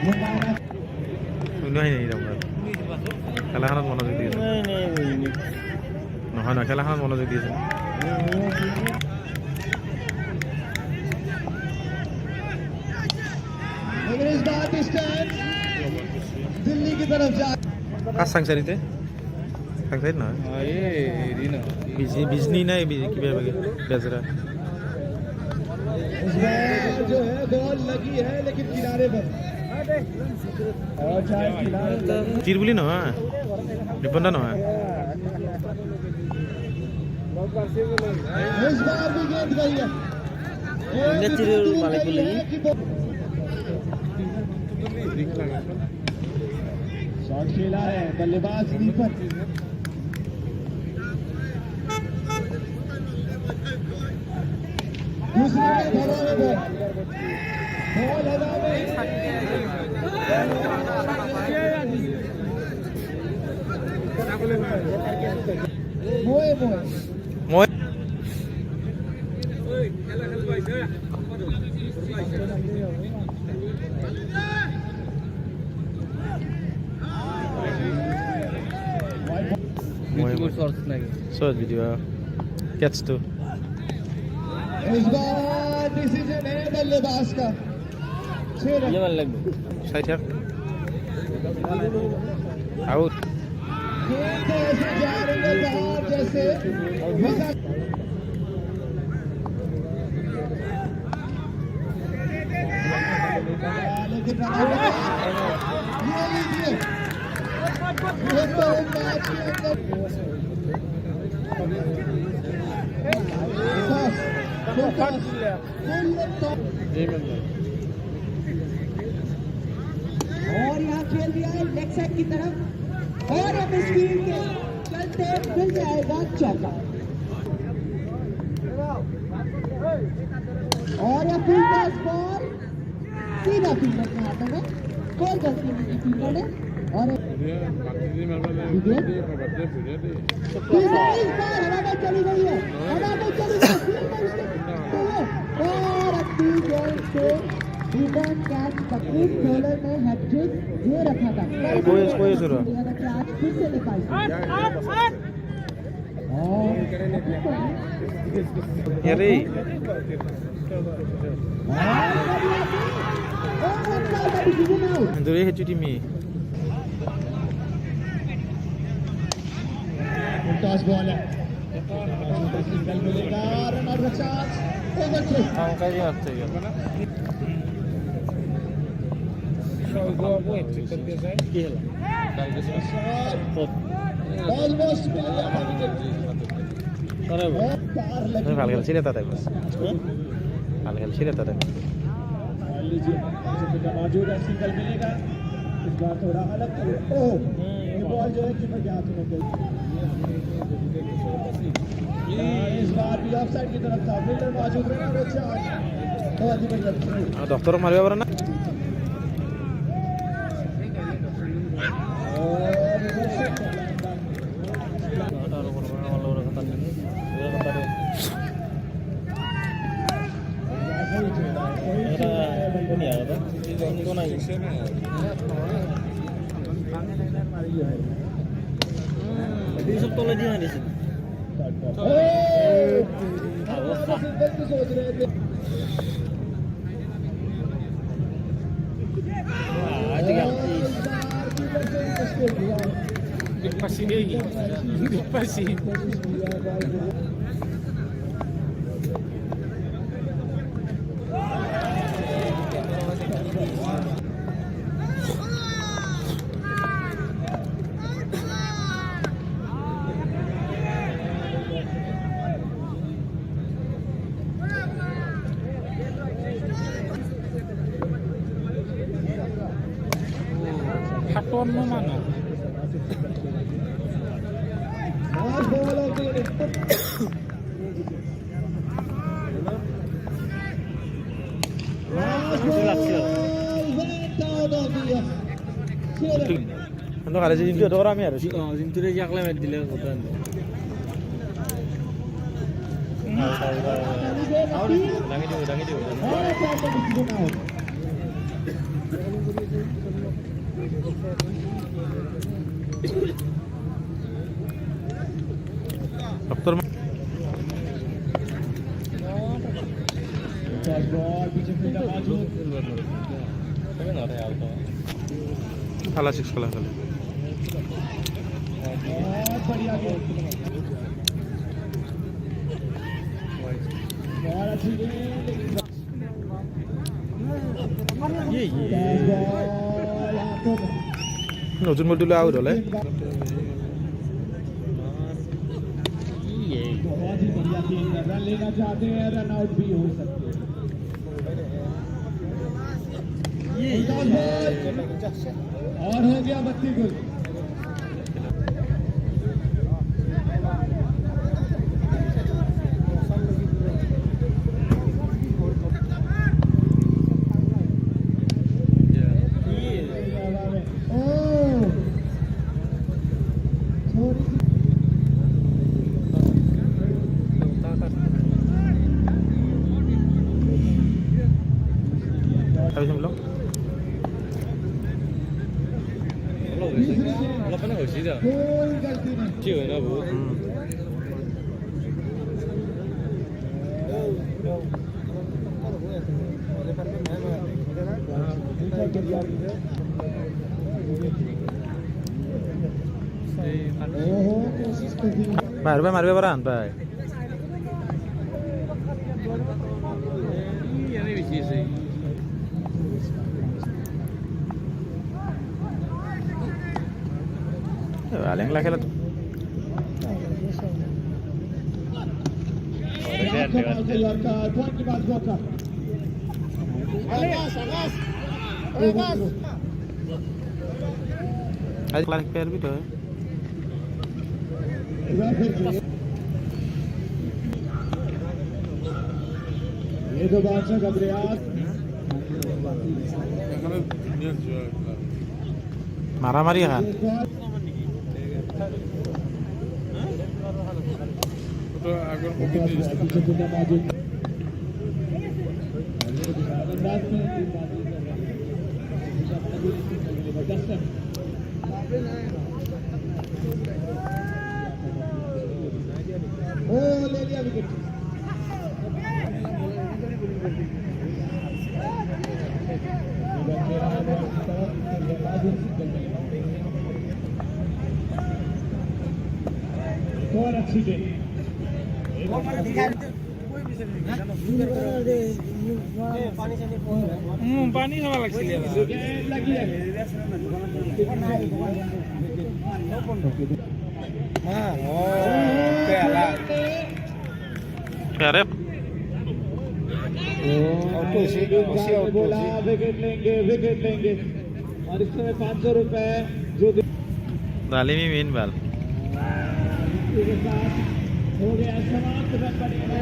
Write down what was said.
শুনাই নাই তাৰমানে খেলাখনত মনোযোগ দি আছে নহয় নহয় খেলাখনত মনোযোগ দি আছে কাজ চাংচাৰিতে চাংচাৰিত নহয় বিজনী নাই কিবা বেজৰা जो है बॉल लगी है लेकिन किनारे पर और शायद किनारे तीर বুলি নহয় নিবন্ধ নহয় इस बार भी गेंद गई है नेचुरल मालिक बोलेगी शॉट खेला है बल्लेबाज दीपक दूसरे हवा में बॉल हवा में मोए मोए মই शॉर्ट वीडियो कैच तो इस बार डिसीजन है बल्लेबाज का ये वाला लग साइड है आउट गेंद ऐसे जा रही है बाहर जैसे लेकिन ये लीजिए ये तो मैच के अंदर और यहाँ खेल दिया है लेग साइड की तरफ और अब स्पीड के चलते मिल जाएगा चौका और यह फील्डर्स बॉल सीधा फील्डर के हाथों में कोई गलती नहीं की फील्डर ने और इस बार हवा में चली गई है हवा में चली गई और अपनी गेंद से रिटर्न कैच पकड़ी बॉलर ने हैट्रिक दे रखा था कोई शुरू कैच फिर से ले पाई अरे Anduri है चुटी में टॉस बॉल है सिंगल मिलेगा रन और चांस ओवर थ्रो हां काय वाटतं ऑलमोस्ट ভাল খেলছিলে তাতে ভাল খেলছিলে তাতে लीजिए मौजूद है सिंगल मिलेगा इस बार थोड़ा अलग ओह ये बॉल जो है कीपर के हाथ में गई इस बार भी ऑफसाइड की तरफ था फील्डर मौजूद रहा वो चांस बहुत ही बढ़िया डॉक्टर मारिया बरना सब तोले दिया नहीं सोच रहे थे Hatuan mo man Ano kala si Jintu ada rame harus. Oh, Jintu dia jak lemet dile kotan. Dangi dulu. Doctor ball पीछे फील्डर मौजूद खाला 6 खाला खाला बहुत बढ़िया गेम बहुत अच्छी गेम बॉल हाथों में नजून मल्टीला आउट होले बहुत ही बढ़िया गेम रन लेना चाहते हैं रन आउट भी हो सकते हैं और हो गया 32 गोल habis belum Walaupun nggak sih dah. गोल गलती नहीं Cewek dah bu. ओहो कोशिश कर दी मारबे बरान भाई Ini bisa sih. paling lah खेला पॉइंट के बाद मौका आज क्लास पेयर भी तो है ये तो बादशाह का प्रयास मारा मारी kan ले लिया विकेट और अच्छी गेम पानी sama lagi dia. लगी है क्या रे बोला विकेट लेंगे और इसमें 500 रुपए जो दाली में मेन बाल के साथ हो गया समाप्त रन बनेगा